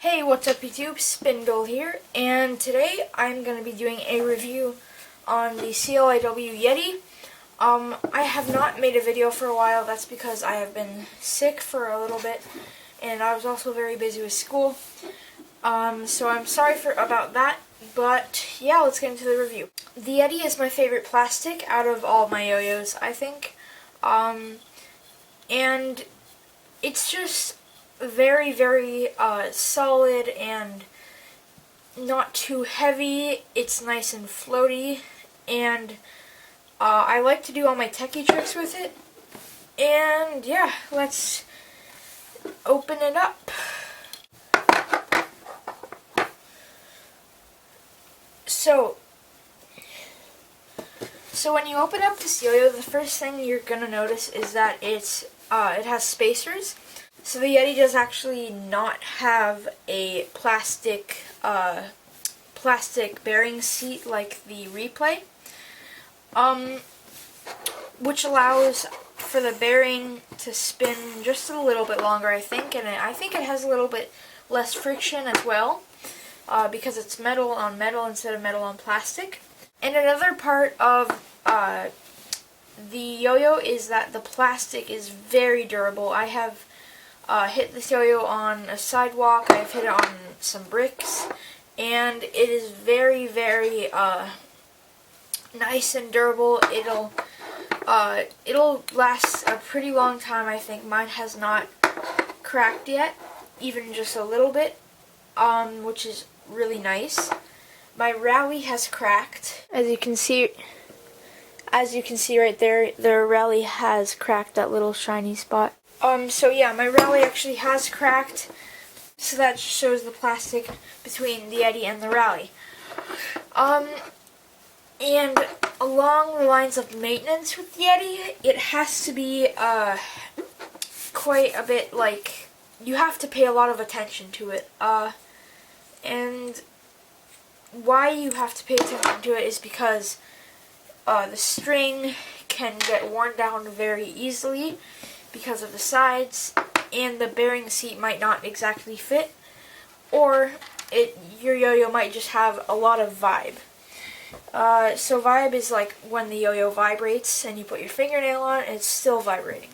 Hey, what's up YouTube? Spindle here, and today I'm going to be doing a review on the CLYW Yeti. I have not made a video for a while. That's because I have been sick for a little bit, and I was also very busy with school. So I'm sorry about that, but yeah, let's get into the review. The Yeti is my favorite plastic out of all my yo-yos, I think. And it's just very, very solid and not too heavy. It's nice and floaty, and I like to do all my techie tricks with it. And yeah, let's open it up. So when you open up this yo-yo, the first thing you're gonna notice is that it has spacers. So the Yeti does actually not have a plastic bearing seat like the Replay, which allows for the bearing to spin just a little bit longer, I think, and I think it has a little bit less friction as well, because it's metal on metal instead of metal on plastic. And another part of the yo-yo is that the plastic is very durable. I have hit this yo-yo on a sidewalk, I've hit it on some bricks, and it is very, very nice and durable. It'll last a pretty long time, I think. Mine has not cracked yet, even just a little bit, which is really nice. My rally has cracked. As you can see right there, the rally has cracked, that little shiny spot. So yeah, my rally actually has cracked, so that just shows the plastic between the Yeti and the rally. And along the lines of maintenance with the Yeti, it has to be, quite a bit, like, you have to pay a lot of attention to it. And why you have to pay attention to it is because, the string can get worn down very easily because of the sides, and the bearing seat might not exactly fit, or your yo-yo might just have a lot of vibe. So vibe is like when the yo-yo vibrates and you put your fingernail on it, it's still vibrating.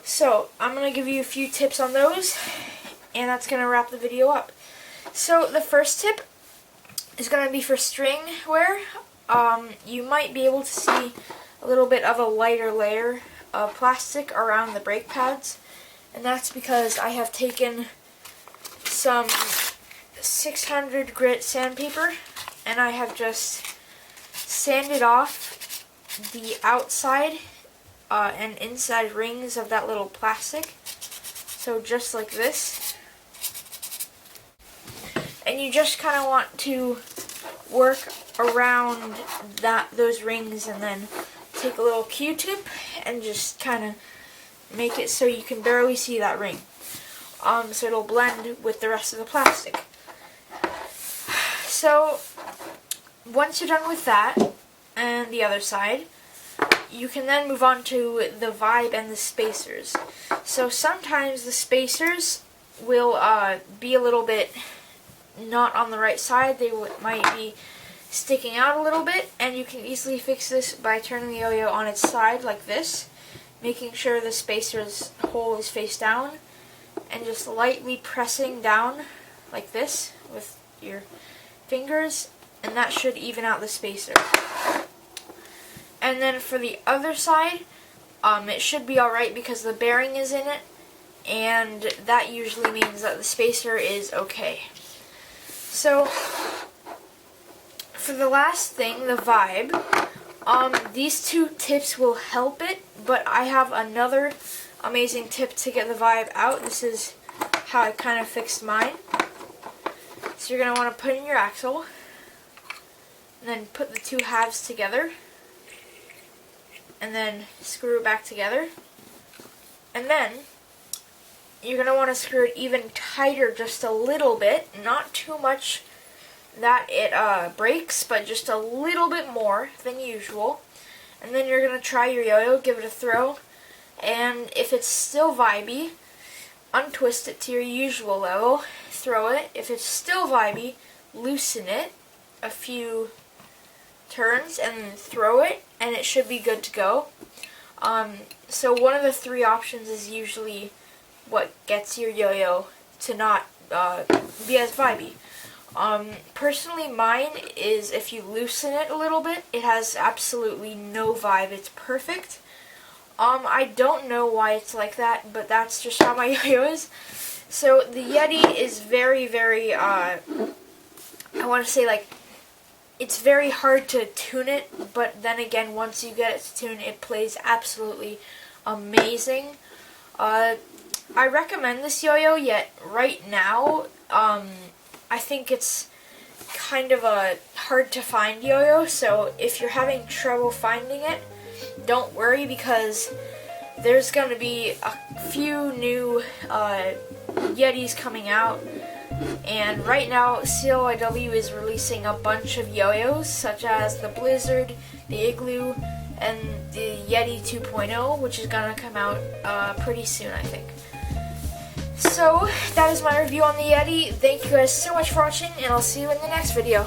So I'm going to give you a few tips on those, and that's going to wrap the video up. So the first tip is going to be for string wear. You might be able to see a little bit of a lighter layer of plastic around the brake pads, and that's because I have taken some 600 grit sandpaper and I have just sanded off the outside and inside rings of that little plastic, so just like this. And you just kind of want to work around those rings, and then take a little Q-tip and just kind of make it so you can barely see that ring. So it'll blend with the rest of the plastic. So once you're done with that and the other side, you can then move on to the vibe and the spacers. So sometimes the spacers will be a little bit not on the right side. They might be sticking out a little bit, and you can easily fix this by turning the yo-yo on its side like this, making sure the spacer's hole is face down, and just lightly pressing down like this with your fingers, and that should even out the spacer. And then for the other side, it should be alright because the bearing is in it, and that usually means that the spacer is okay. So for the last thing, the vibe, these two tips will help it, but I have another amazing tip to get the vibe out. This is how I kind of fixed mine. So you're going to want to put in your axle, and then put the two halves together, and then screw it back together. And then you're going to want to screw it even tighter, just a little bit, not too much that it breaks, but just a little bit more than usual. And then you're going to try your yo-yo, give it a throw, and if it's still vibey, untwist it to your usual level, throw it. If it's still vibey, loosen it a few turns and then throw it, and it should be good to go. So one of the three options is usually what gets your yo-yo to not be as vibey. Personally, mine is if you loosen it a little bit, it has absolutely no vibe. It's perfect. I don't know why it's like that, but that's just how my yo-yo is. So the Yeti is very, very, I want to say, like, it's very hard to tune it, but then again, once you get it to tune, it plays absolutely amazing. I recommend this yo-yo, yet right now, I think it's kind of a hard to find yo-yo, so if you're having trouble finding it, don't worry, because there's going to be a few new Yetis coming out. And right now, CLYW is releasing a bunch of yo-yos, such as the Blizzard, the Igloo, and the Yeti 2.0, which is going to come out pretty soon, I think. So, that is my review on the Yeti. Thank you guys so much for watching, and I'll see you in the next video.